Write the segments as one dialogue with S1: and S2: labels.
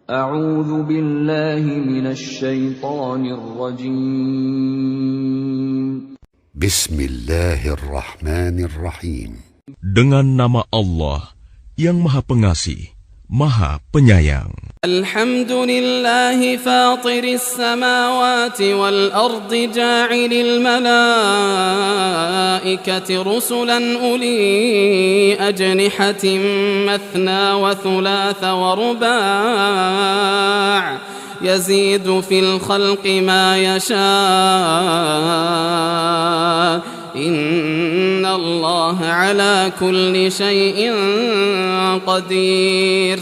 S1: أعوذ بالله من الشيطان الرجيم.
S2: Bismillahirrahmanirrahim.
S3: Dengan nama Allah yang Maha Pengasih, Maha Penyayang.
S4: Alhamdulillahi fatiris samawati wal ardi ja'ilil malaikati rusulan uli ajnihatin mathna wa thulatha wa ruba' yazidu fil khalqi ma yasha' Inna Allah ala kulli syai'in qadir.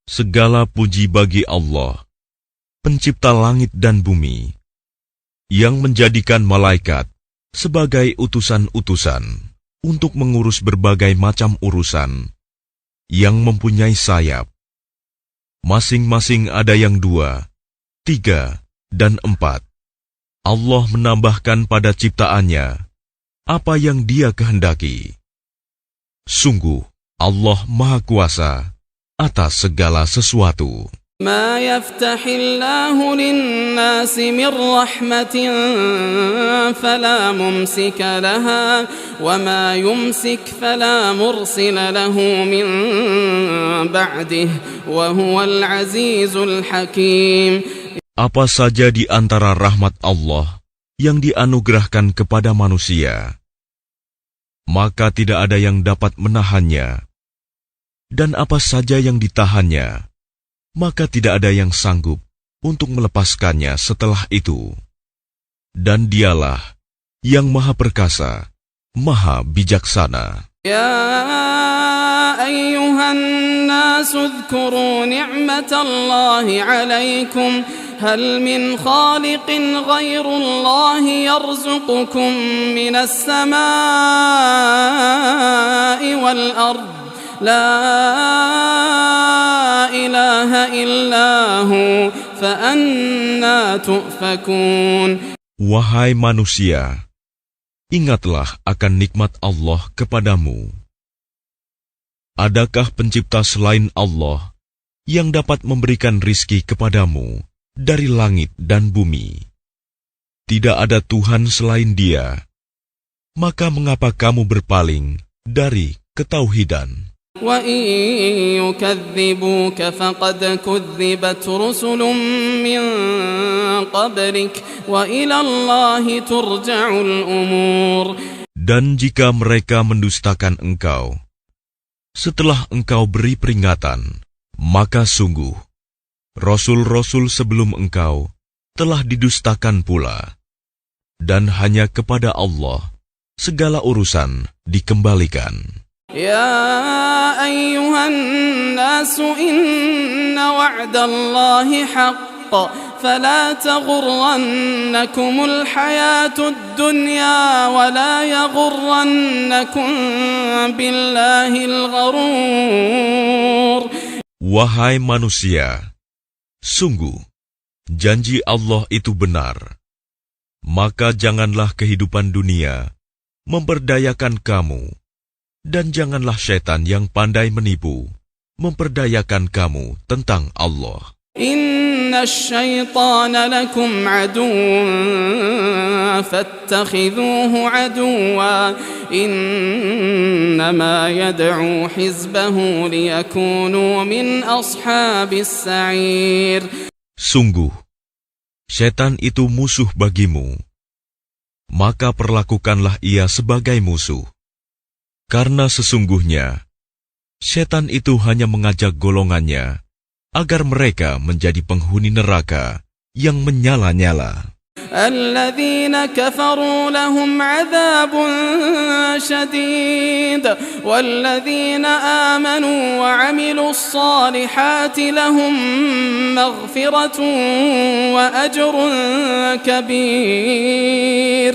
S3: Segala puji bagi Allah, pencipta langit dan bumi, yang menjadikan malaikat sebagai utusan-utusan untuk mengurus berbagai macam urusan, yang mempunyai sayap. Masing-masing ada yang 2, 3, dan 4. Allah menambahkan pada ciptaannya apa yang Dia kehendaki. Sungguh, Allah Maha Kuasa atas segala sesuatu.
S4: Ma yaftahillahu linnasi min rahmatin fala mumsika laha wa ma yumsik fala mursila lahu min ba'dih wa huwal azizul hakim.
S3: Apa saja di antara rahmat Allah yang dianugerahkan kepada manusia, maka tidak ada yang dapat menahannya. Dan apa saja yang ditahannya, maka tidak ada yang sanggup untuk melepaskannya setelah itu. Dan Dialah yang Maha Perkasa, Maha Bijaksana.
S4: Ya ayyuhan nasu dzkuru ni'matallahi 'alaikum hal min khaliqin ghairullahi yarzuqukum minas samaa'i wal ardh La ilaha illahu fa'anna tu'fakun.
S3: Wahai manusia, ingatlah akan nikmat Allah kepadamu. Adakah pencipta selain Allah yang dapat memberikan rizki kepadamu dari langit dan bumi? Tidak ada Tuhan selain Dia. Maka mengapa kamu berpaling dari ketauhidan?
S4: وَإِن يُكَذِّبُوكَ فَقَدْ كُذِّبَتْ رُسُلٌ مِّن قَبْلِكَ وَإِلَى اللَّهِ تُرْجَعُ الْأُمُورُ.
S3: Dan jika mereka mendustakan engkau, setelah engkau beri peringatan, maka sungguh, Rasul-Rasul sebelum engkau telah didustakan pula. Dan hanya kepada Allah segala urusan dikembalikan.
S4: Ya ayyuhan nasu inna wa'dallahi haqq fala taghurrannakumul hayatud dunya wa la yaghurrannakum billahil gharur.
S3: Wahai manusia, sungguh janji Allah itu benar. Maka janganlah kehidupan dunia memperdayakan kamu. Dan janganlah syaitan yang pandai menipu memperdayakan kamu tentang Allah.
S4: Inna syaitana lakum aduwwan fattakhidhuhu aduwwa innama yad'u hizbahu liyakunu min ashabis sa'ir.
S3: Sungguh, syaitan itu musuh bagimu, maka perlakukanlah ia sebagai musuh. Karena sesungguhnya, setan itu hanya mengajak golongannya agar mereka menjadi penghuni neraka yang menyala-nyala.
S4: Alladzina kafaru lahum 'adzabun syadid walladzina amanu wa 'amilus salihati lahum maghfiratun wa ajrun kabir.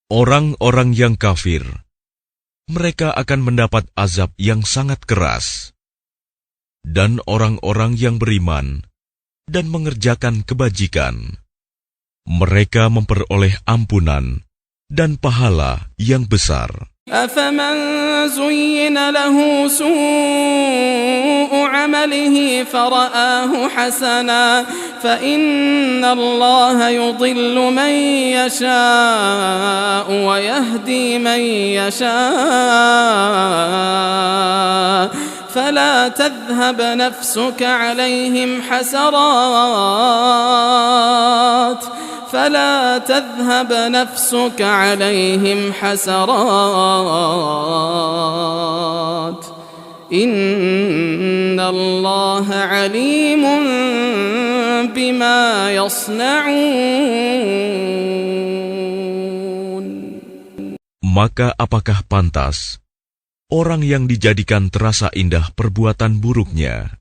S3: Orang-orang yang kafir, mereka akan mendapat azab yang sangat keras. Dan orang-orang yang beriman dan mengerjakan kebajikan, mereka memperoleh ampunan dan pahala yang besar.
S4: أفمن زين له سوء عمله فرآه حسنا فإن الله يضل من يشاء ويهدي من يشاء فلا تذهب نفسك عليهم حسرات إن الله عليم بما يصنعون.
S3: Maka apakah pantas orang yang dijadikan terasa indah perbuatan buruknya,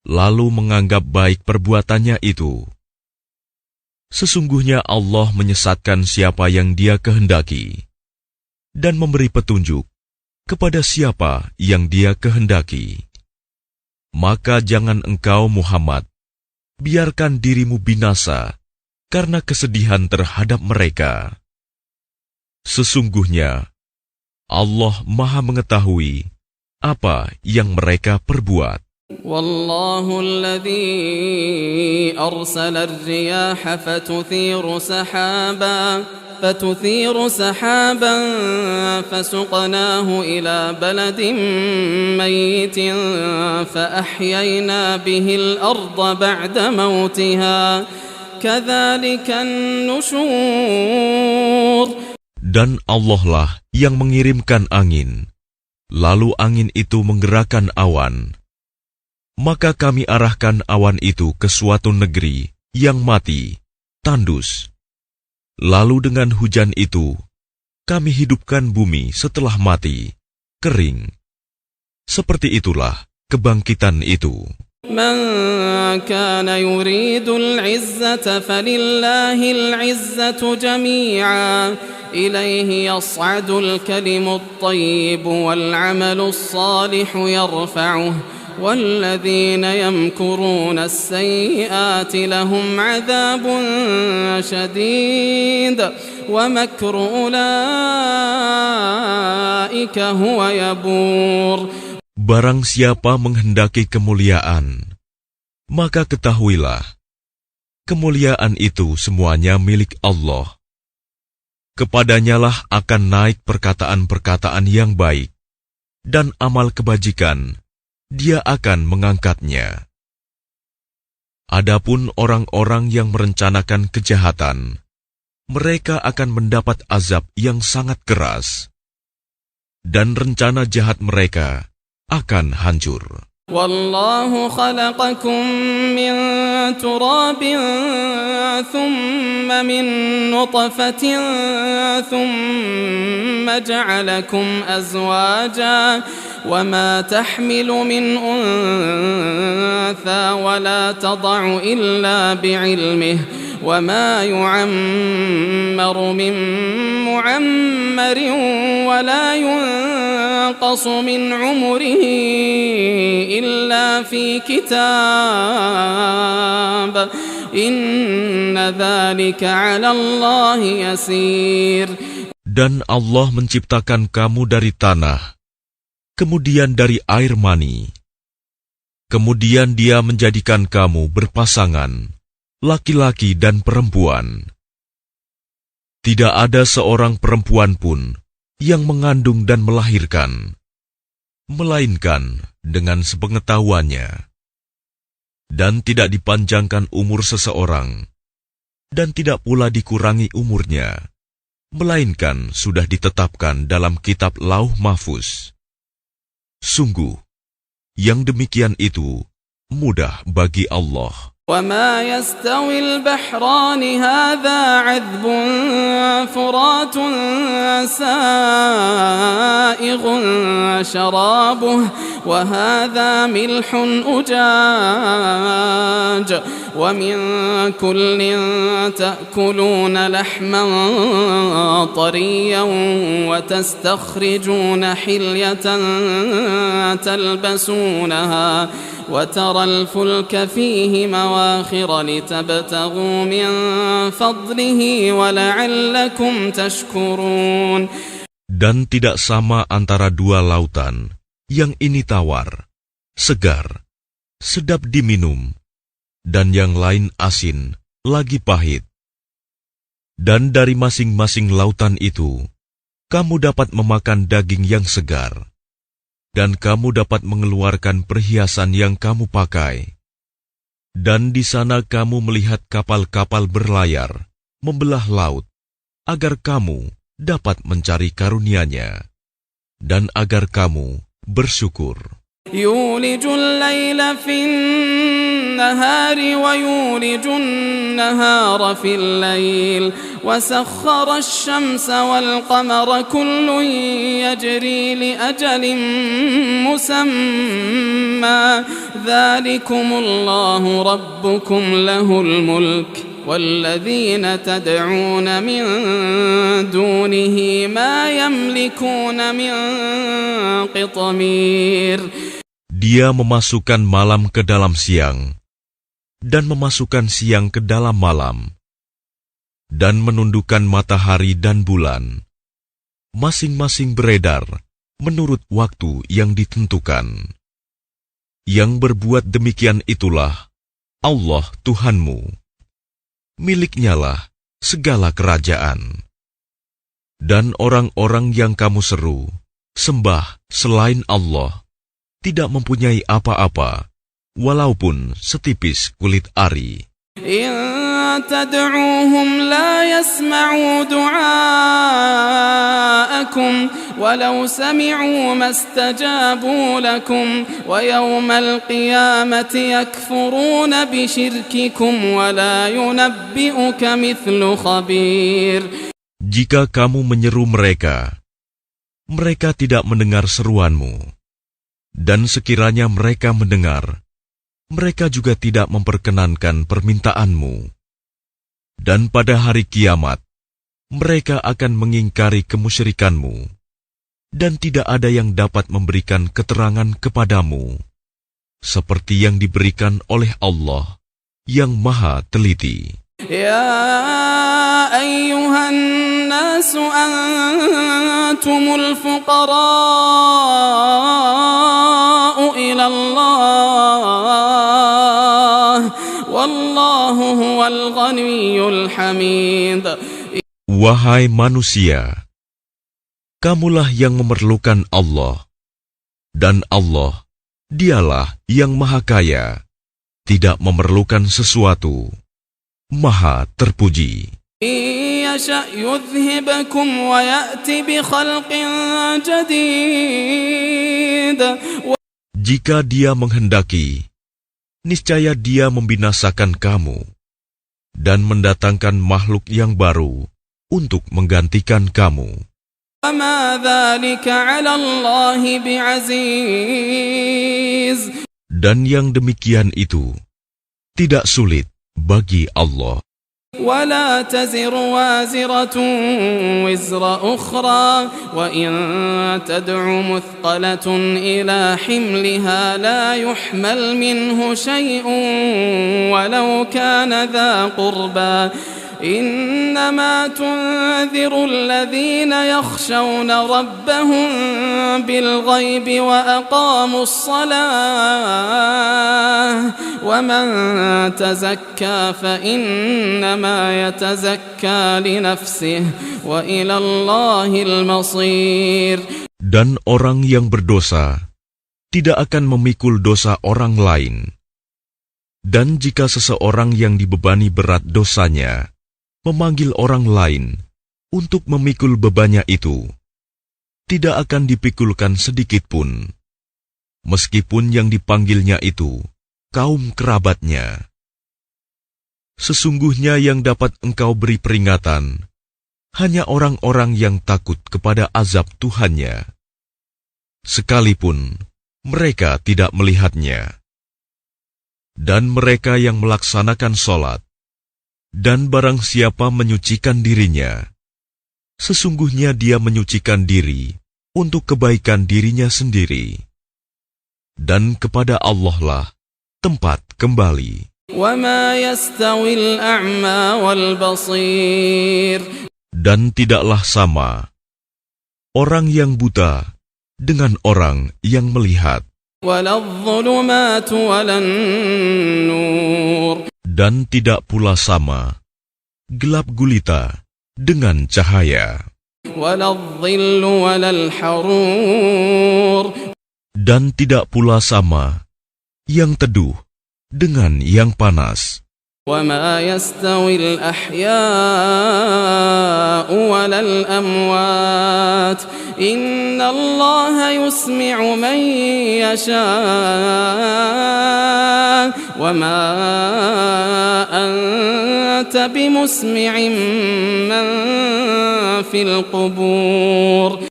S3: lalu menganggap baik perbuatannya itu? Sesungguhnya Allah menyesatkan siapa yang Dia kehendaki dan memberi petunjuk kepada siapa yang Dia kehendaki. Maka jangan engkau Muhammad biarkan dirimu binasa karena kesedihan terhadap mereka. Sesungguhnya Allah Maha mengetahui apa yang mereka perbuat.
S4: والله الذي أرسل الرياح فتثير سحابا فسقناه إلى بلد ميت فأحيينا به الأرض بعد موتها كذلك النشور.
S3: Dan Allah lah yang mengirimkan angin, lalu angin itu menggerakkan awan. Maka kami arahkan awan itu ke suatu negeri yang mati, tandus. Lalu dengan hujan itu, kami hidupkan bumi setelah mati, kering. Seperti itulah kebangkitan itu.
S4: من كان يريد العزة فلله العزة جميعا إليه يصعد الكلم الطيب والعمل الصالح يرفعه والذين يمكرون السيئات لهم عذاب شديد ومكر أولئك هو يبور.
S3: Barang siapa menghendaki kemuliaan, maka ketahuilah, kemuliaan itu semuanya milik Allah. Kepadanyalah akan naik perkataan-perkataan yang baik, dan amal kebajikan, Dia akan mengangkatnya. Adapun orang-orang yang merencanakan kejahatan, mereka akan mendapat azab yang sangat keras, dan rencana jahat mereka akan hancur.
S4: والله خلقكم من تراب ثم من نطفة ثم جعلكم أزواجا وما تحمل من أنثى ولا تضع إلا بعلمه وما يعمر من معمر ولا ينقص من عمره إلا في كتاب إن ذلك على الله يسير.
S3: Dan Allah menciptakan kamu dari tanah, kemudian dari air mani. Kemudian Dia menjadikan kamu berpasangan, laki-laki dan perempuan. Tidak ada seorang perempuan pun yang mengandung dan melahirkan, melainkan dengan sepengetahuannya. Dan tidak dipanjangkan umur seseorang, dan tidak pula dikurangi umurnya, melainkan sudah ditetapkan dalam kitab Lauh Mahfuz. Sungguh, yang demikian itu mudah bagi Allah.
S4: وما يستوي البحران هذا عذب فرات سائغ شرابه وهذا ملح أجاج ومن كل تأكلون لحما طريا وتستخرجون حلية تلبسونها وترى الفلك فيه مواخر لتبتغوا من فضله ولعلكم تشكرون.
S3: Dan tidak sama antara dua lautan, yang ini tawar, segar, sedap diminum, dan yang lain asin, lagi pahit. Dan dari masing-masing lautan itu, kamu dapat memakan daging yang segar, dan kamu dapat mengeluarkan perhiasan yang kamu pakai. Dan di sana kamu melihat kapal-kapal berlayar, membelah laut, agar kamu dapat mencari karunia-Nya, dan agar kamu bersyukur.
S4: يولج الليل في النهار ويولج النهار في الليل وسخر الشمس والقمر كل يجري لأجل مسمى ذلكم الله ربكم له الملك والذين تدعون من دونه ما يملكون من قطمير.
S3: Dia memasukkan malam ke dalam siang, dan memasukkan siang ke dalam malam, dan menundukkan matahari dan bulan, masing-masing beredar menurut waktu yang ditentukan. Yang berbuat demikian itulah Allah Tuhanmu. Miliknya lah segala kerajaan. Dan orang-orang yang kamu seru, sembah selain Allah, tidak mempunyai apa-apa, walaupun setipis kulit ari.
S4: إن تدعوهم لا يسمعوا دعاءكم ولو سمعوا ما استجابوا لكم ويوم القيامة يكفرون بشرككم ولا ينبئك مثل خبير.
S3: Jika kamu menyeru mereka, mereka tidak mendengar seruanmu. Dan sekiranya mereka mendengar, mereka juga tidak memperkenankan permintaanmu. Dan pada hari kiamat, mereka akan mengingkari kemusyrikanmu, dan tidak ada yang dapat memberikan keterangan kepadamu, seperti yang diberikan oleh Allah yang Maha Teliti.
S4: يا أيها الناس أنتم الفقراء إلى الله والله هو الغني الحميد.
S3: Wahai manusia, kamulah yang memerlukan Allah, dan Allah, Dialah yang Maha Kaya, tidak memerlukan sesuatu, Maha terpuji.
S4: يشأ يذهبكم ويأتي بخلق جديد.
S3: Jika Dia menghendaki, niscaya Dia membinasakan kamu dan mendatangkan makhluk yang baru untuk menggantikan kamu.
S4: وما ذلك على الله بعزيز.
S3: Dan yang demikian itu tidak sulit bagi Allah.
S4: ولا تزر وازرة وزر أخرى وإن تدع مثقلة إلى حملها لا يحمل منه شيء ولو كان ذا قربى إنما تنذر الذين يخشون ربهم بالغيب وأقاموا الصلاة ومن تزكى فإنما يتزكى لنفسه وإلى الله المصير.
S3: Dan orang yang berdosa tidak akan memikul dosa orang lain. Dan jika seseorang yang dibebani berat dosanya memanggil orang lain untuk memikul bebannya itu, tidak akan dipikulkan sedikit pun, meskipun yang dipanggilnya itu kaum kerabatnya. Sesungguhnya yang dapat engkau beri peringatan hanya orang-orang yang takut kepada azab Tuhannya, sekalipun mereka tidak melihatnya. Dan mereka yang melaksanakan sholat, dan barang siapa menyucikan dirinya, sesungguhnya dia menyucikan diri untuk kebaikan dirinya sendiri. Dan kepada Allah lah tempat kembali.
S4: وما يستوي الأعمى والبصير.
S3: Dan tidaklah sama orang yang buta dengan orang yang melihat,
S4: ولا الظلمات ولا النور
S3: dan tidak pula sama gelap gulita dengan cahaya,
S4: ولا الظل ولا الحرور
S3: dan tidak pula sama yang teduh dengan yang panas.
S4: وما يستوي الأحياء ولا الأموات إن الله يسمع من يشاء وما أنت بمسمع من في القبور.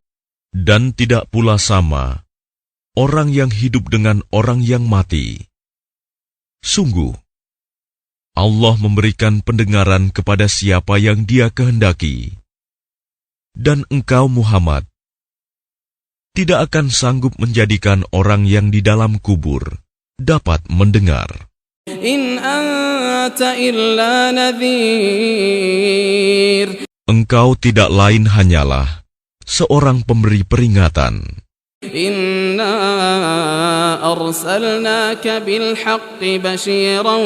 S3: Dan tidak pula sama orang yang hidup dengan orang yang mati. Sungguh, Allah memberikan pendengaran kepada siapa yang Dia kehendaki. Dan engkau Muhammad tidak akan sanggup menjadikan orang yang di dalam kubur dapat mendengar.
S4: إن أنت إلا نذير.
S3: Engkau tidak lain hanyalah seorang pemberi peringatan.
S4: إنا أرسلناك بالحق بشيرا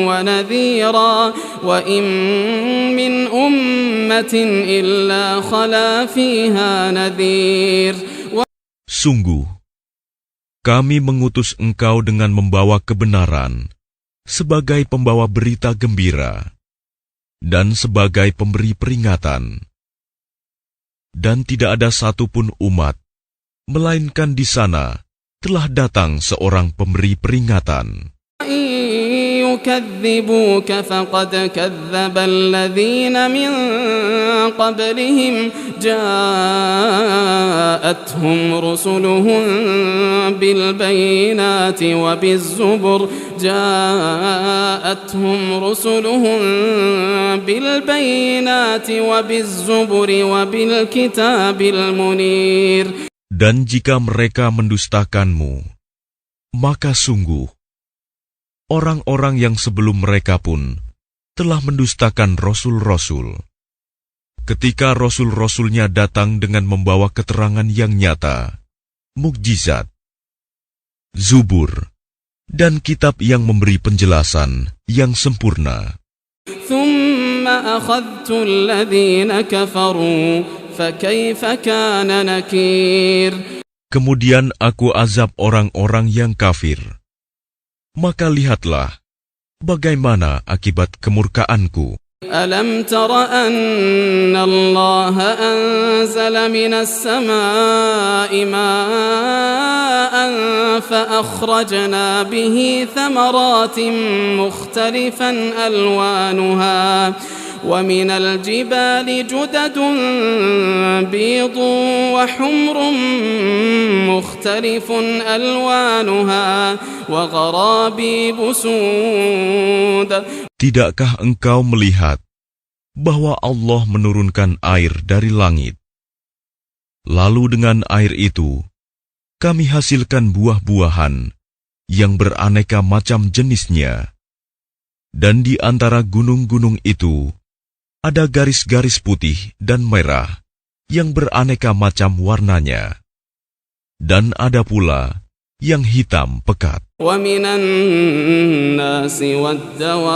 S4: ونذيرا وإن من أمة إلا خلا فيها نذير.
S3: Sungguh, kami mengutus engkau dengan membawa kebenaran sebagai pembawa berita gembira dan sebagai pemberi peringatan. Dan tidak ada satupun umat melainkan di sana telah datang seorang pemberi peringatan.
S4: يكذبوك فقد كذب الذين من قبلهم جاءتهم رسلهم بالبينات وبالزبر وبالكتاب المنير.
S3: Dan jika mereka mendustakanmu, maka sungguh orang-orang yang sebelum mereka pun telah mendustakan rasul-rasul. Ketika rasul-rasulnya datang dengan membawa keterangan yang nyata, mukjizat, zubur, dan kitab yang memberi penjelasan yang sempurna.
S4: ثم أخذت الذين كفروا فكيف كان نكير.
S3: Kemudian aku azab orang-orang yang kafir. Maka lihatlah bagaimana akibat kemurkaanku.
S4: ألم تر أن الله أنزل من السماء ماء فأخرجنا به ثمرات مختلفا ألوانها ومن الجبال جدد بيض وحمر مختلف ألوانها وغرابيب سود.
S3: Tidakkah engkau melihat bahwa Allah menurunkan air dari langit? Lalu dengan air itu, kami hasilkan buah-buahan yang beraneka macam jenisnya. Dan di antara gunung-gunung itu, ada garis-garis putih dan merah yang beraneka macam warnanya. Dan ada pula yang hitam pekat.
S4: ومن الناس والدواب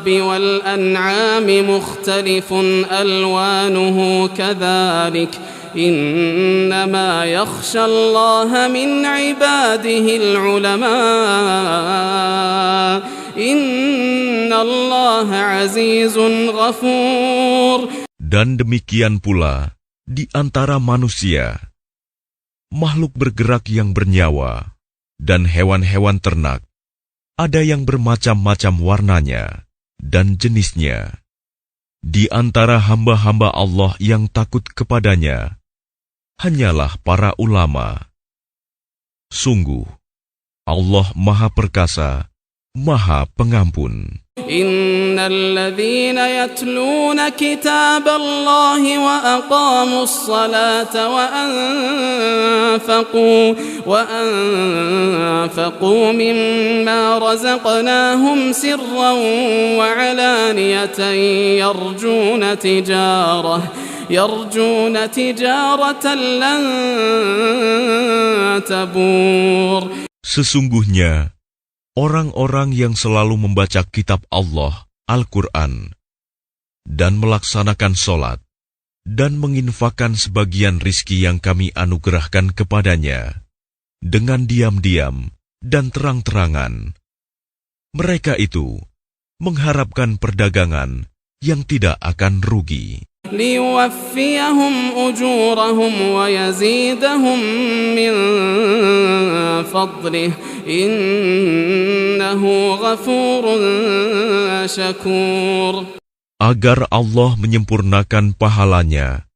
S4: والأنعام مختلف ألوانه كذلك إنما يخشى الله من عباده العلماء إن الله عزيز غفور.
S3: Dan demikian pula di antara manusia, makhluk bergerak yang bernyawa, dan hewan-hewan ternak, ada yang bermacam-macam warnanya dan jenisnya. Di antara hamba-hamba Allah yang takut kepadanya, hanyalah para ulama. Sungguh, Allah Maha Perkasa, Maha Pengampun.
S4: إن الذين يتلون كتاب الله وأقاموا الصلاة وأنفقوا مما رزقناهم سرا وعلانية يرجون تجارة لن تبور.
S3: Sesungguhnya orang-orang yang selalu membaca kitab Allah, Al-Quran, dan melaksanakan sholat, dan menginfakkan sebagian rizki yang kami anugerahkan kepadanya, dengan diam-diam dan terang-terangan. Mereka itu mengharapkan perdagangan yang tidak akan rugi.
S4: ليوفيهم أجورهم ويزيدهم من فضله إنه غفور شكور.
S3: Agar Allah menyempurnakan pahalanya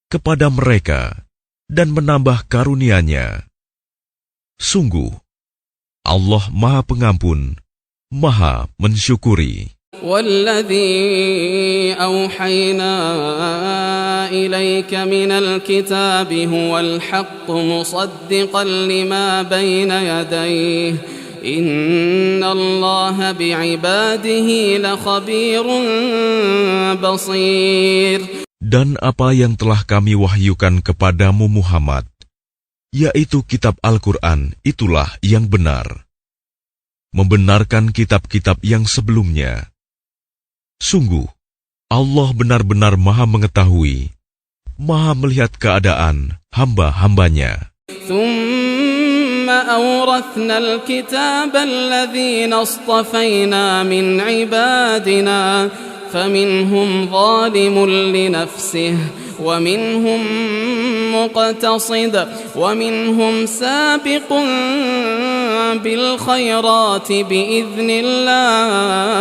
S3: kepada mereka dan menambah karunia-Nya. Sungguh, Allah Maha Pengampun, Maha Mensyukuri.
S4: والذي أوحينا إليك من الكتاب هو الحق مصدقا لما بين يديه إن الله بعباده لخبير بصير.
S3: Dan apa yang telah kami wahyukan kepadamu Muhammad, yaitu kitab Al-Quran, itulah yang benar, membenarkan kitab-kitab yang sebelumnya. Sungguh, Allah benar-benar Maha mengetahui, Maha melihat keadaan hamba-hambanya.
S4: ثم أورثنا الكتاب الذين اصطفينا من عبادنا فمنهم ظالم لنفسه ومنهم مقتصد ومنهم سابق بالخيرات بإذن الله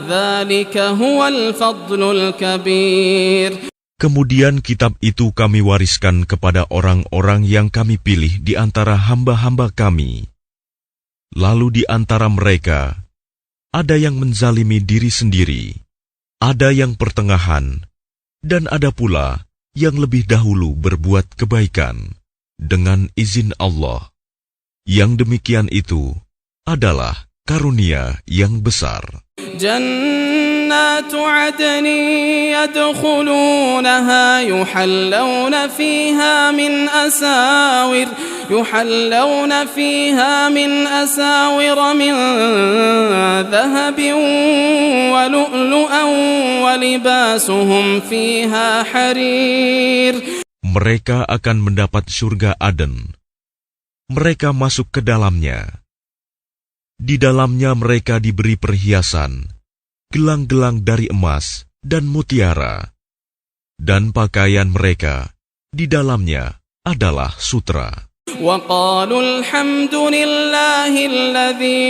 S4: ذلك هو الفضل الكبير.
S3: Kemudian kitab itu kami wariskan kepada orang-orang yang kami pilih di antara hamba-hamba kami. Lalu di antara mereka, ada yang menzalimi diri sendiri, ada yang pertengahan, dan ada pula yang lebih dahulu berbuat kebaikan dengan izin Allah. Yang demikian itu adalah karunia yang besar.
S4: جنات عدن يدخلونها يحلون فيها من أساور من ذهب ولؤلؤا ولباسهم فيها حرير.
S3: Mereka akan mendapat surga Aden. Mereka masuk ke dalamnya. Di dalamnya mereka diberi perhiasan, gelang-gelang dari emas dan mutiara, dan pakaian mereka di dalamnya adalah sutra.
S4: وقالوا الحمد لله الذي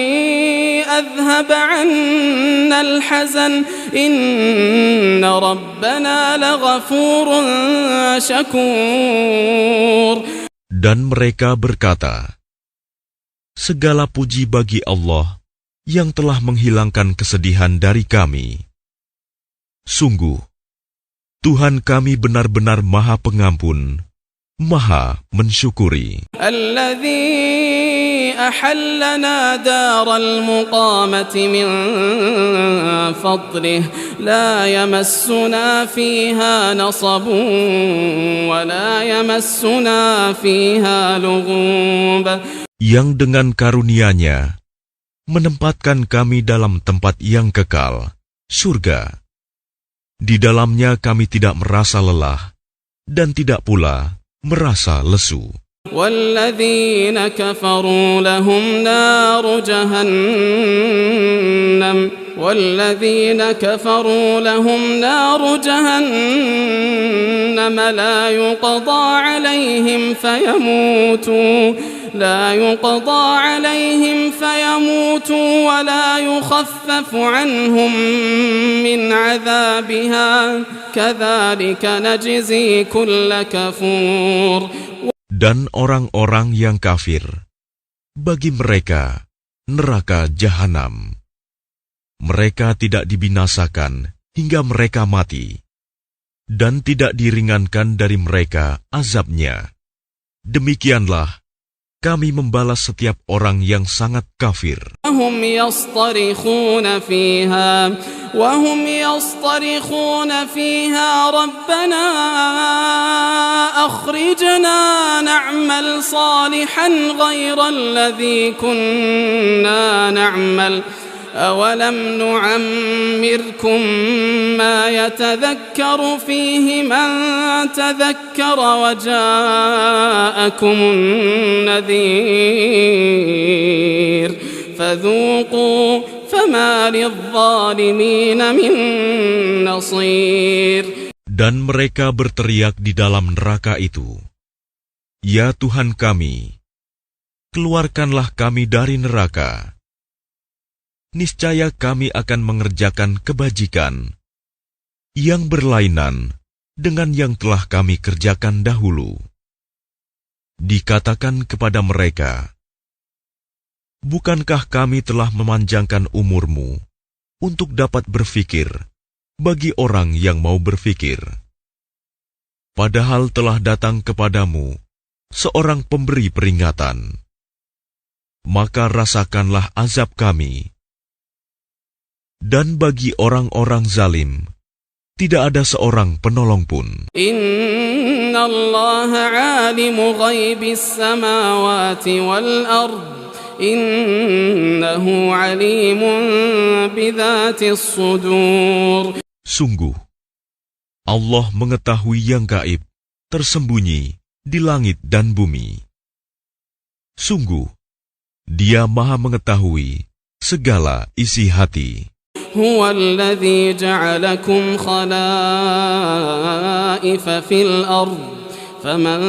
S4: أذهب عنا الحزن إن ربنا لغفور شكور.
S3: Dan mereka berkata, segala puji bagi Allah yang telah menghilangkan kesedihan dari kami. Sungguh, Tuhan kami benar-benar Maha Pengampun, Maha Mensyukuri.
S4: الذي أحلنا دار المقامة من فضله لا يمسنا فيها نصب ولا يمسنا فيها لغوب.
S3: Yang dengan karunia-Nya menempatkan kami dalam tempat yang kekal, surga. Di dalamnya kami tidak merasa lelah dan tidak pula merasa lesu.
S4: والذين كفروا لهم نار جهنم لا يقضى عليهم فيموتوا ولا يخفف عنهم من عذابها كذلك نجزي كل كفور.
S3: Dan orang-orang yang kafir, bagi mereka neraka jahanam. Mereka tidak dibinasakan hingga mereka mati, dan tidak diringankan dari mereka azabnya. Demikianlah kami membalas setiap orang yang sangat kafir.
S4: وهم يصطرخون فيها ربنا أخرجنا نعمل صالحا غير الذي كنا نعمل أولم نعمركم ما يتذكر فيه من تذكر وجاءكم النذير فذوقوا فما للظالمين من نصير.
S3: Dan mereka berteriak di dalam neraka itu, "Ya Tuhan kami, keluarkanlah kami dari neraka. Niscaya kami akan mengerjakan kebajikan yang berlainan dengan yang telah kami kerjakan dahulu." Dikatakan kepada mereka, "Bukankah kami telah memanjangkan umurmu untuk dapat berfikir bagi orang yang mau berfikir? Padahal telah datang kepadamu seorang pemberi peringatan. Maka rasakanlah azab kami. Dan bagi orang-orang zalim, tidak ada seorang penolong pun."
S4: Inna Allah alimu ghaibis samawati wal ard. Innahu alimun bidhatis sudur.
S3: Sungguh, Allah mengetahui yang gaib, tersembunyi di langit dan bumi. Sungguh, Dia Maha mengetahui segala isi hati.
S4: هو الذي جعلكم خلائف في الأرض فمن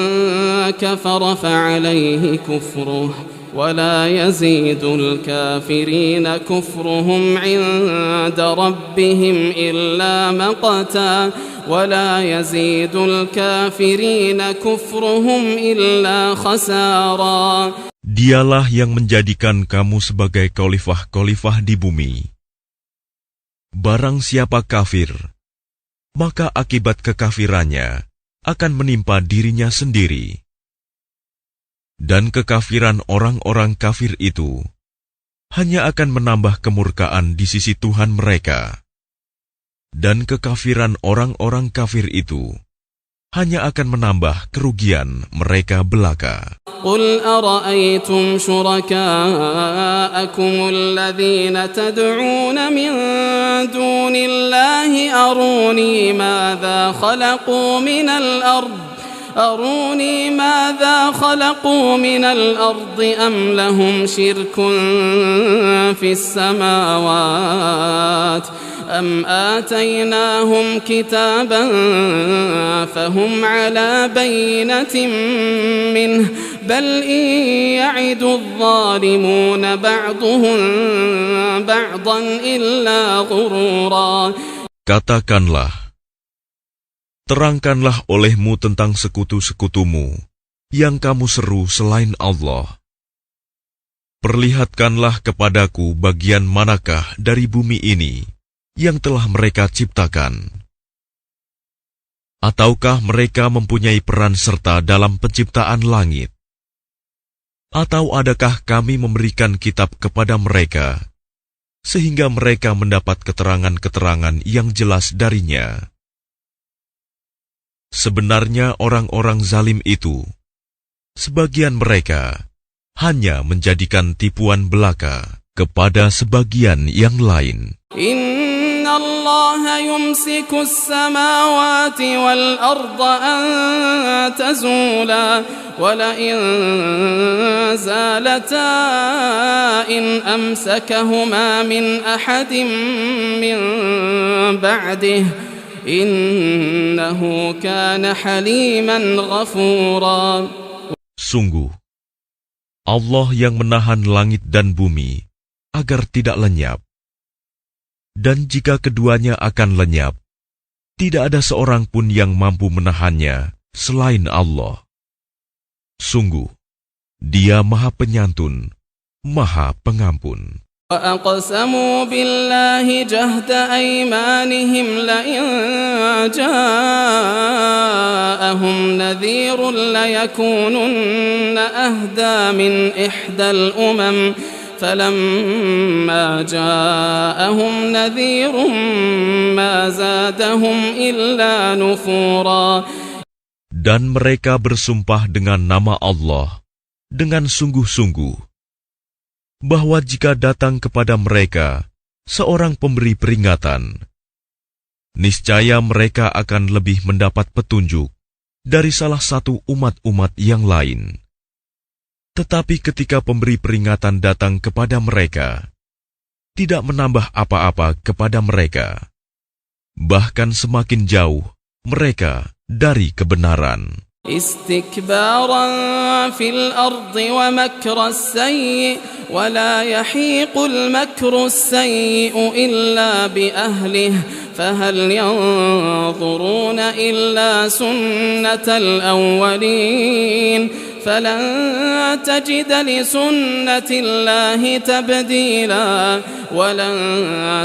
S4: كفر فعليه كفره ولا يزيد الكافرين كفرهم عند ربهم إلا مقتا ولا يزيد الكافرين كفرهم إلا خسارا.
S3: Dialah yang menjadikan kamu sebagai khalifah-khalifah di bumi. Barang siapa kafir, maka akibat kekafirannya akan menimpa dirinya sendiri. Dan kekafiran orang-orang kafir itu hanya akan menambah kemurkaan di sisi Tuhan mereka. Dan kekafiran orang-orang kafir itu hanya akan menambah kerugian mereka belaka.
S4: قل أرأيتم شركاءكم الذين تدعون من دون الله أروني ماذا خلقوا من الأرض أم لهم شرك في السماوات أم آتيناهم كتابا فهم على بينة منه بل إن يعد الظالمون بعضهم بعضا إلا غرورا.
S3: Katakanlah, terangkanlah olehmu tentang sekutu-sekutumu yang kamu seru selain Allah. Perlihatkanlah kepadaku bagian manakah dari bumi ini yang telah mereka ciptakan. Ataukah mereka mempunyai peran serta dalam penciptaan langit? Atau adakah kami memberikan kitab kepada mereka, sehingga mereka mendapat keterangan-keterangan yang jelas darinya? Sebenarnya orang-orang zalim itu, sebagian mereka hanya menjadikan tipuan belaka kepada sebagian yang lain.
S4: Inna Allah yumsiku as-samawati wal arda an tazula wa la in zalata in amsakahuma min ahadin min ba'dihi innahu kana haliman ghafura.
S3: Sungguh, Allah yang menahan langit dan bumi agar tidak lenyap. Dan jika keduanya akan lenyap, tidak ada seorang pun yang mampu menahannya selain Allah. Sungguh, Dia Maha Penyantun, Maha Pengampun.
S4: وأقسموا بالله جهد أيمانهم لئن جاءهم نذير ليكونن أهدى من إحدى الأمم فلما جاءهم نذير ما زادهم إلا نفورا.
S3: Dan mereka bersumpah dengan nama Allah dengan sungguh-sungguh bahwa jika datang kepada mereka seorang pemberi peringatan, niscaya mereka akan lebih mendapat petunjuk dari salah satu umat-umat yang lain. Tetapi ketika pemberi peringatan datang kepada mereka, tidak menambah apa-apa kepada mereka, bahkan semakin jauh mereka dari kebenaran.
S4: استكبارا في الأرض ومكر السيء ولا يحيق المكر السيء إلا بأهله فهل ينظرون إلا سنة الأولين فلن تجد لسنة الله تبديلا ولن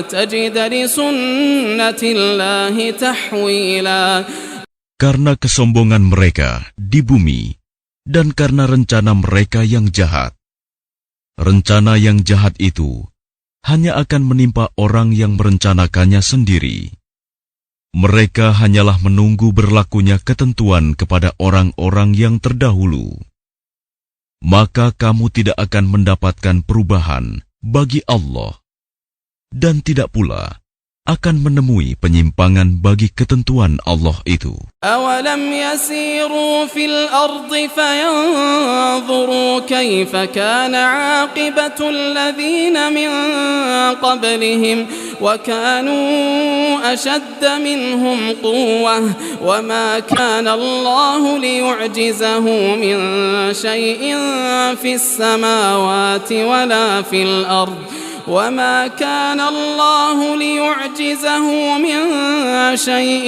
S4: تجد لسنة الله تحويلا.
S3: Karena kesombongan mereka di bumi dan karena rencana mereka yang jahat. Rencana yang jahat itu hanya akan menimpa orang yang merencanakannya sendiri. Mereka hanyalah menunggu berlakunya ketentuan kepada orang-orang yang terdahulu. Maka kamu tidak akan mendapatkan perubahan bagi Allah dan tidak pula akan menemui penyimpangan bagi ketentuan Allah itu.
S4: أَوَلَمْ يَسِيرُوا فِي الْأَرْضِ فَيَنْظُرُوا كَيْفَ كَانَ عَاقِبَةُ الَّذِينَ مِنْ قَبْلِهِمْ وَكَانُوا أَشَدَّ مِنْهُمْ قُوَّةً وَمَا كَانَ اللَّهُ لِيُعْجِزَهُ مِنْ شَيْءٍ فِي السَّمَاوَاتِ وَلَا فِي الْأَرْضِ وما كان الله ليعجزه من شيء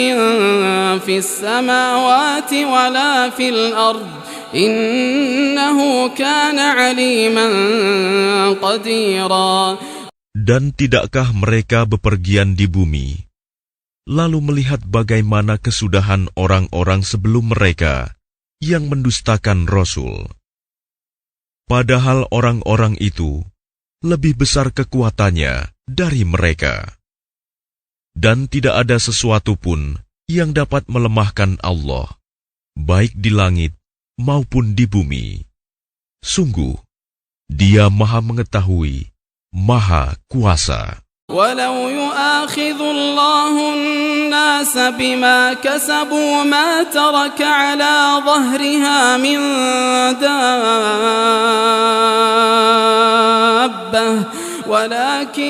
S4: في السماوات ولا في الأرض إنه كان عليما قديرا.
S3: Dan tidakkah mereka bepergian di bumi, lalu melihat bagaimana kesudahan orang-orang sebelum mereka yang mendustakan Rasul? Padahal orang-orang itu lebih besar kekuatannya dari mereka. Dan tidak ada sesuatu pun yang dapat melemahkan Allah, baik di langit maupun di bumi. Sungguh, Dia Maha Mengetahui, Maha Kuasa.
S4: ولو يؤاخذ الله الناس بما كسبوا ما ترك على ظهرها من دابة ولكن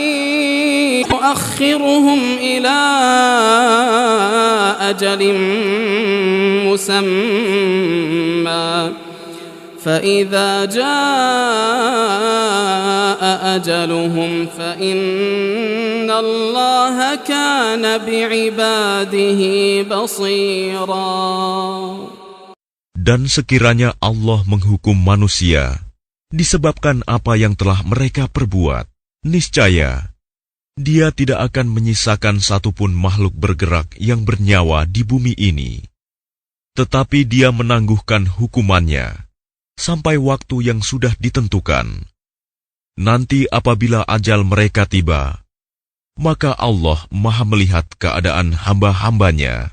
S4: يؤخرهم إلى أجل مسمى فإذا جاء أجلهم فإن الله كان بعباده بصيرا.
S3: Dan sekiranya Allah menghukum manusia disebabkan apa yang telah mereka perbuat, niscaya Dia tidak akan menyisakan satupun makhluk bergerak yang bernyawa di bumi ini. Tetapi Dia menangguhkan hukumannya sampai waktu yang sudah ditentukan. Nanti apabila ajal mereka tiba, maka Allah Maha melihat keadaan hamba-hambanya.